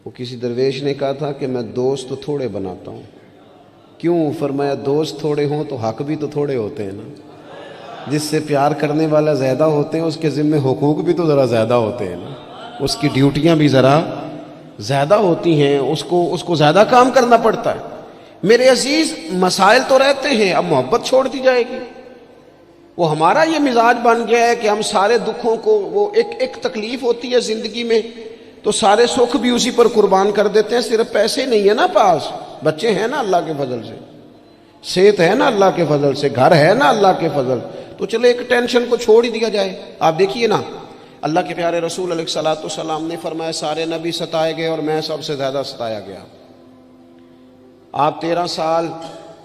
وہ کسی درویش نے کہا تھا کہ میں دوست تو تھوڑے بناتا ہوں. کیوں؟ فرمایا دوست تھوڑے ہوں تو حق بھی تو تھوڑے ہوتے ہیں نا. جس سے پیار کرنے والا زیادہ ہوتے ہیں اس کے ذمہ حقوق بھی تو ذرا زیادہ ہوتے ہیں نا. اس کی ڈیوٹیاں بھی ذرا زیادہ ہوتی ہیں، اس کو زیادہ کام کرنا پڑتا ہے. میرے عزیز مسائل تو رہتے ہیں، اب محبت چھوڑ دی جائے گی. وہ ہمارا یہ مزاج بن گیا ہے کہ ہم سارے دکھوں کو، وہ ایک تکلیف ہوتی ہے زندگی میں تو سارے سکھ بھی اسی پر قربان کر دیتے ہیں. صرف پیسے نہیں ہے نا پاس، بچے ہیں نا اللہ کے فضل سے، صحت ہے نا اللہ کے فضل سے، گھر ہے نا اللہ کے فضل، تو چلے ایک ٹینشن کو چھوڑ ہی دیا جائے. آپ دیکھیے نا، اللہ کے پیارے رسول علیہ السلام نے فرمایا سارے نبی ستائے گئے اور میں سب سے زیادہ ستایا گیا. آپ 13 سال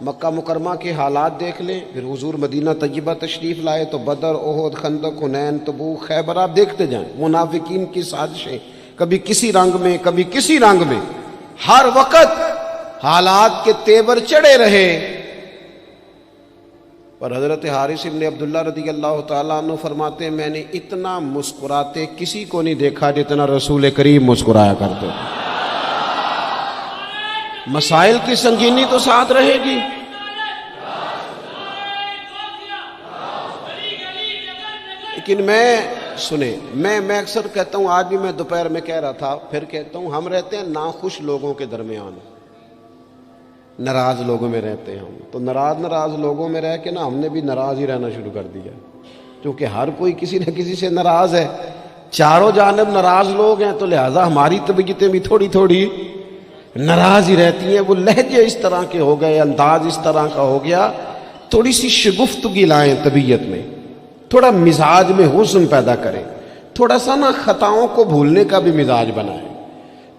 مکہ مکرمہ کے حالات دیکھ لیں، پھر حضور مدینہ طیبہ تشریف لائے تو بدر، احد، خندق، حنین، تبوک، خیبر آپ دیکھتے جائیں. منافقین کی سازشیں کبھی کسی رنگ میں کبھی کسی رنگ میں، ہر وقت حالات کے تیور چڑھے رہے. پر حضرت حارث ابن عبداللہ رضی اللہ تعالیٰ عنہ فرماتے ہیں میں نے اتنا مسکراتے کسی کو نہیں دیکھا جتنا رسول کریم مسکرایا کرتے. مسائل کی سنگینی تو ساتھ رہے گی. لیکن میں اکثر کہتا ہوں، آج بھی میں دوپہر میں کہہ رہا تھا، پھر کہتا ہوں، ہم رہتے ہیں ناخوش لوگوں کے درمیان، ناراض لوگوں میں رہتے ہیں ہم. تو ناراض لوگوں میں رہ کے نا ہم نے بھی ناراض ہی رہنا شروع کر دیا، کیونکہ ہر کوئی کسی نہ کسی سے ناراض ہے. چاروں جانب ناراض لوگ ہیں، تو لہٰذا ہماری طبیعتیں بھی تھوڑی ناراض ہی رہتی ہیں. وہ لہجے اس طرح کے ہو گئے، انداز اس طرح کا ہو گیا. تھوڑی سی شگفتگی لائیں طبیعت میں، تھوڑا مزاج میں حسن پیدا کریں، تھوڑا سا نا خطاؤں کو بھولنے کا بھی مزاج بنائیں،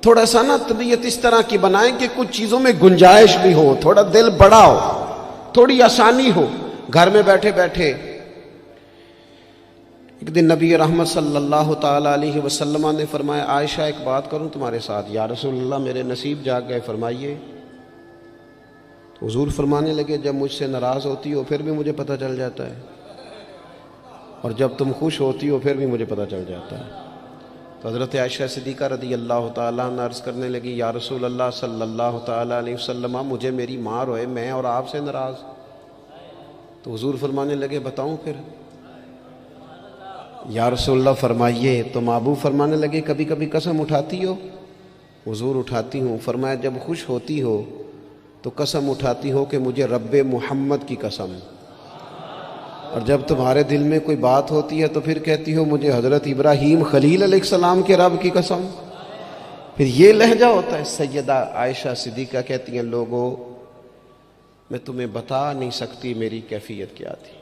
تھوڑا سا نا طبیعت اس طرح کی بنائیں کہ کچھ چیزوں میں گنجائش بھی ہو، تھوڑا دل بڑا ہو، تھوڑی آسانی ہو. گھر میں بیٹھے بیٹھے ایک دن نبی رحمت صلی اللہ تعالیٰ علیہ وسلم نے فرمایا عائشہ ایک بات کروں تمہارے ساتھ. یا رسول اللہ میرے نصیب جاگ گئے. فرمائیے. حضور فرمانے لگے جب مجھ سے ناراض ہوتی ہو پھر بھی مجھے پتہ چل جاتا ہے، اور جب تم خوش ہوتی ہو پھر بھی مجھے پتہ چل جاتا ہے. تو حضرت عائشہ صدیقہ رضی اللہ تعالیٰ عنہ عرض کرنے لگی یا رسول اللہ صلی اللہ تعالیٰ علیہ وسلم مجھے میری ماں روئے، میں اور آپ سے ناراض. تو حضور فرمانے لگے بتاؤں پھر؟ یا رسول اللہ فرمائیے. تو محبوب فرمانے لگے کبھی کبھی قسم اٹھاتی ہو؟ حضور اٹھاتی ہوں. فرمایا جب خوش ہوتی ہو تو قسم اٹھاتی ہو کہ مجھے رب محمد کی قسم، اور جب تمہارے دل میں کوئی بات ہوتی ہے تو پھر کہتی ہو مجھے حضرت ابراہیم خلیل علیہ السلام کے رب کی قسم. پھر یہ لہجہ ہوتا ہے. سیدہ عائشہ صدیقہ کہتی ہیں لوگوں میں تمہیں بتا نہیں سکتی میری کیفیت کیا تھی.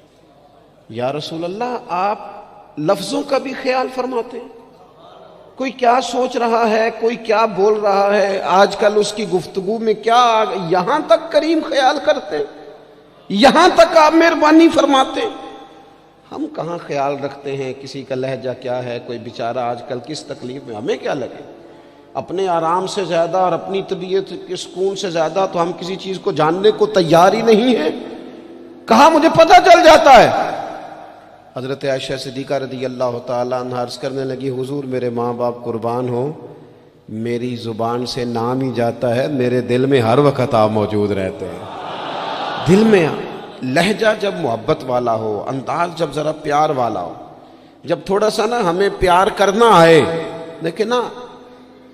یا رسول اللہ آپ لفظوں کا بھی خیال فرماتے ہیں، کوئی کیا سوچ رہا ہے، کوئی کیا بول رہا ہے، آج کل اس کی گفتگو میں کیا، یہاں تک کریم خیال کرتے ہیں، یہاں تک آپ مہربانی فرماتے. ہم کہاں خیال رکھتے ہیں کسی کا لہجہ کیا ہے، کوئی بیچارہ آج کل کس تکلیف میں. ہمیں کیا لگے، اپنے آرام سے زیادہ اور اپنی طبیعت کے سکون سے زیادہ تو ہم کسی چیز کو جاننے کو تیار ہی نہیں ہیں. کہاں مجھے پتہ چل جاتا ہے. حضرت عائشہ صدیقہ رضی اللہ تعالیٰ عنہ عرض کرنے لگی حضور میرے ماں باپ قربان ہو، میری زبان سے نام ہی جاتا ہے، میرے دل میں ہر وقت آپ موجود رہتے ہیں. دل میں لہجہ جب محبت والا ہو، انداز جب ذرا پیار والا ہو، جب تھوڑا سا نا ہمیں پیار کرنا آئے. دیکھیں نا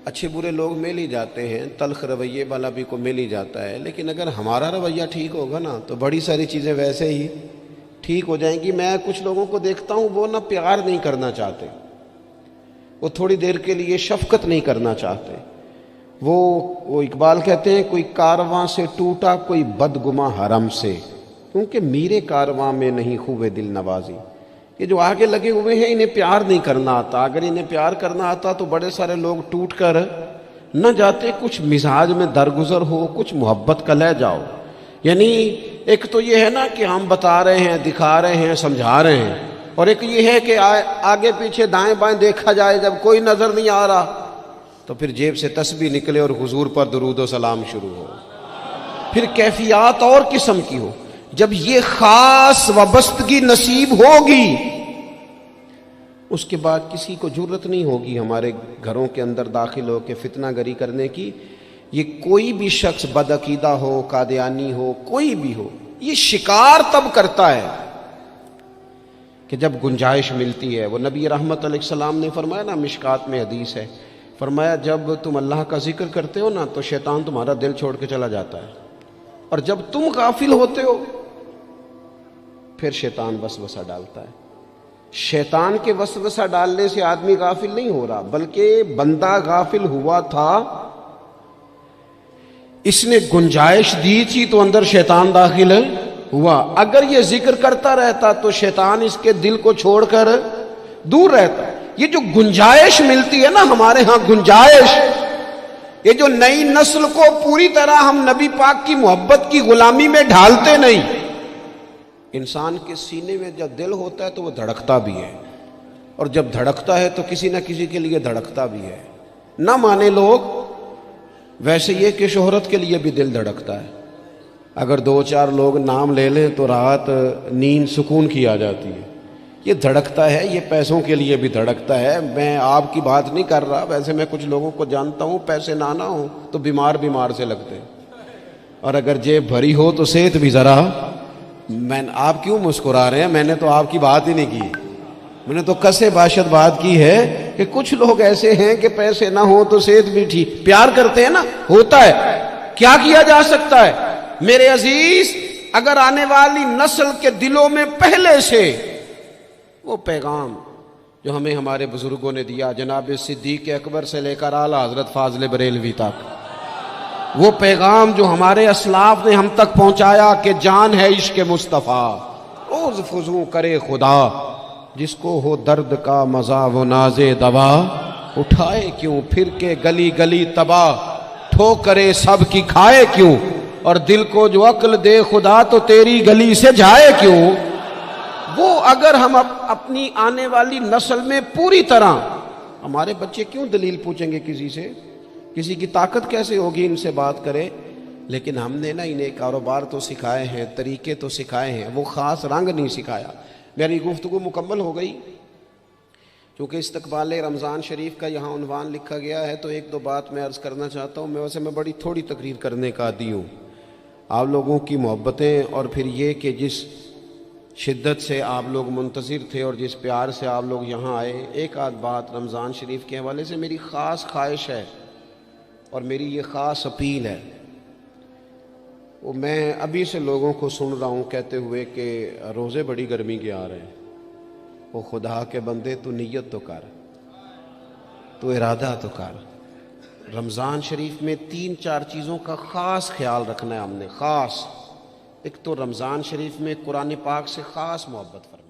اچھے برے لوگ مل ہی جاتے ہیں، تلخ رویے والا بھی کو مل ہی جاتا ہے، لیکن اگر ہمارا رویہ ٹھیک ہوگا نا تو بڑی ساری چیزیں ویسے ہی ٹھیک ہو جائیں گی. میں کچھ لوگوں کو دیکھتا ہوں وہ نہ پیار نہیں کرنا چاہتے، وہ تھوڑی دیر کے لیے شفقت نہیں کرنا چاہتے. وہ اقبال کہتے ہیں کوئی کارواں سے ٹوٹا کوئی بدگماں حرم سے، کیونکہ میرے کارواں میں نہیں خوبے دل نوازی. یہ جو آگے لگے ہوئے ہیں انہیں پیار نہیں کرنا آتا. اگر انہیں پیار کرنا آتا تو بڑے سارے لوگ ٹوٹ کر نہ جاتے. کچھ مزاج میں درگزر ہو، کچھ محبت کا لے جاؤ. یعنی ایک تو یہ ہے نا کہ ہم بتا رہے ہیں، دکھا رہے ہیں، سمجھا رہے ہیں، اور ایک یہ ہے کہ آگے پیچھے دائیں بائیں دیکھا جائے، جب کوئی نظر نہیں آ رہا تو پھر جیب سے تسبیح نکلے اور حضور پر درود و سلام شروع ہو. پھر کیفیات اور قسم کی ہو. جب یہ خاص وابستگی نصیب ہوگی اس کے بعد کسی کو جرت نہیں ہوگی ہمارے گھروں کے اندر داخل ہو کے فتنہ گری کرنے کی۔ یہ کوئی بھی شخص بدعقیدہ ہو، قادیانی ہو، کوئی بھی ہو، یہ شکار تب کرتا ہے کہ جب گنجائش ملتی ہے۔ وہ نبی رحمت علیہ السلام نے فرمایا نا، مشکات میں حدیث ہے، فرمایا جب تم اللہ کا ذکر کرتے ہو نا تو شیطان تمہارا دل چھوڑ کے چلا جاتا ہے، اور جب تم غافل ہوتے ہو پھر شیطان وسوسہ ڈالتا ہے۔ شیطان کے وسوسہ ڈالنے سے آدمی غافل نہیں ہو رہا، بلکہ بندہ غافل ہوا تھا، اس نے گنجائش دی تھی تو اندر شیطان داخل ہوا۔ اگر یہ ذکر کرتا رہتا تو شیطان اس کے دل کو چھوڑ کر دور رہتا۔ یہ جو گنجائش ملتی ہے نا ہمارے ہاں، گنجائش، یہ جو نئی نسل کو پوری طرح ہم نبی پاک کی محبت کی غلامی میں ڈھالتے نہیں۔ انسان کے سینے میں جب دل ہوتا ہے تو وہ دھڑکتا بھی ہے، اور جب دھڑکتا ہے تو کسی نہ کسی کے لیے دھڑکتا بھی ہے۔ نہ مانے لوگ، ویسے یہ کہ شہرت کے لیے بھی دل دھڑکتا ہے۔ اگر 2-4 لوگ نام لے لیں تو رات نیند سکون کی آ جاتی ہے۔ یہ دھڑکتا ہے، یہ پیسوں کے لیے بھی دھڑکتا ہے۔ میں آپ کی بات نہیں کر رہا، ویسے میں کچھ لوگوں کو جانتا ہوں، پیسے نہ ہوں تو بیمار سے لگتے ہیں، اور اگر جیب بھری ہو تو صحت بھی ذرا۔ آپ کیوں مسکرا رہے ہیں؟ میں نے تو آپ کی بات ہی نہیں کی، میں نے تو کسے باشد بات کی ہے کہ کچھ لوگ ایسے ہیں کہ پیسے نہ ہوں تو صحت بھی ٹھیک، پیار کرتے ہیں نا، ہوتا ہے، کیا کیا جا سکتا ہے؟ میرے عزیز، اگر آنے والی نسل کے دلوں میں پہلے سے وہ پیغام جو ہمیں ہمارے بزرگوں نے دیا، جناب صدیق اکبر سے لے کر اعلیٰ حضرت فاضل بریلوی تک، وہ پیغام جو ہمارے اسلاف نے ہم تک پہنچایا کہ جان ہے عشق مصطفیٰ، روز فضوں کرے خدا، جس کو ہو درد کا مزہ وہ ناز دوا، اٹھائے کیوں پھر کے گلی گلی تباہ، ٹھوکرے سب کی کھائے کیوں، اور دل کو جو عقل دے خدا تو تیری گلی سے جائے کیوں۔ وہ اگر ہم اپنی آنے والی نسل میں پوری طرح، ہمارے بچے کیوں دلیل پوچھیں گے کسی سے؟ کسی کی طاقت کیسے ہوگی ان سے بات کرے؟ لیکن ہم نے نا انہیں کاروبار تو سکھائے ہیں، طریقے تو سکھائے ہیں، وہ خاص رنگ نہیں سکھایا۔ میری گفتگو مکمل ہو گئی، چونکہ استقبال رمضان شریف کا یہاں عنوان لکھا گیا ہے، تو 1-2 بات میں عرض کرنا چاہتا ہوں۔ میں بڑی تھوڑی تقریر کرنے کا عادی ہوں۔ آپ لوگوں کی محبتیں، اور پھر یہ کہ جس شدت سے آپ لوگ منتظر تھے اور جس پیار سے آپ لوگ یہاں آئے، ایک آدھ بات رمضان شریف کے حوالے سے میری خاص خواہش ہے اور میری یہ خاص اپیل ہے۔ وہ میں ابھی سے لوگوں کو سن رہا ہوں کہتے ہوئے کہ روزے بڑی گرمی کے آ رہے ہیں۔ وہ خدا کے بندے، تو نیت تو کر، تو ارادہ تو کر۔ رمضان شریف میں 3-4 چیزوں کا خاص خیال رکھنا ہے ہم نے، خاص۔ ایک تو رمضان شریف میں قرآن پاک سے خاص محبت فرمائیں۔